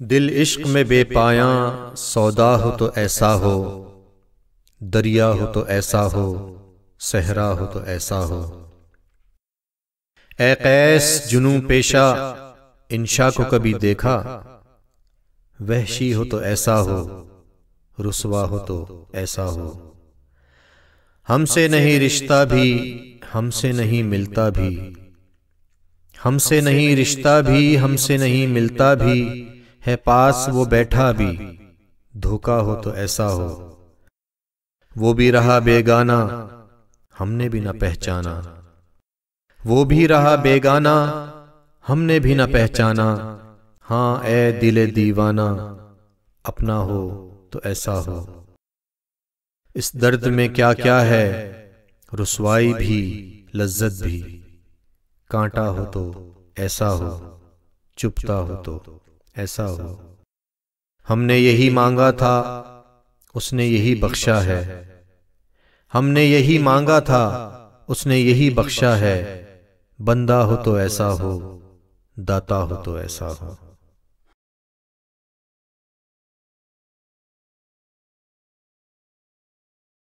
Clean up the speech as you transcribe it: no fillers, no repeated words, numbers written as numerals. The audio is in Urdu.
دل عشق میں بے پایاں سودا ہو تو ایسا ہو، دریا ہو تو ایسا ہو، صحرا ہو تو ایسا ہو۔ اے قیس جنوں پیشہ انشا کو کبھی دیکھا، وحشی ہو تو ایسا ہو، رسوا ہو تو ایسا ہو۔ ہم سے نہیں رشتہ بھی، ہم سے نہیں ملتا بھی، ہم سے نہیں رشتہ بھی، ہم سے نہیں ملتا بھی، ہے پاس وہ بیٹھا بھی، دھوکا ہو تو ایسا ہو۔ وہ بھی رہا بیگانہ، ہم نے بھی نہ پہچانا، وہ بھی رہا بیگانہ، ہم نے بھی نہ پہچانا۔ ہاں اے دل دیوانہ، اپنا ہو تو ایسا ہو۔ اس درد میں کیا کیا ہے، رسوائی بھی لذت بھی، کانٹا ہو تو ایسا ہو، چبھتا ہو تو ایسا ہو۔ ہم نے یہی مانگا تھا، اس نے یہی بخشا ہے، ہم نے یہی مانگا تھا، اس نے یہی بخشا ہے۔ بندہ ہو تو ایسا ہو، داتا ہو تو ایسا ہو۔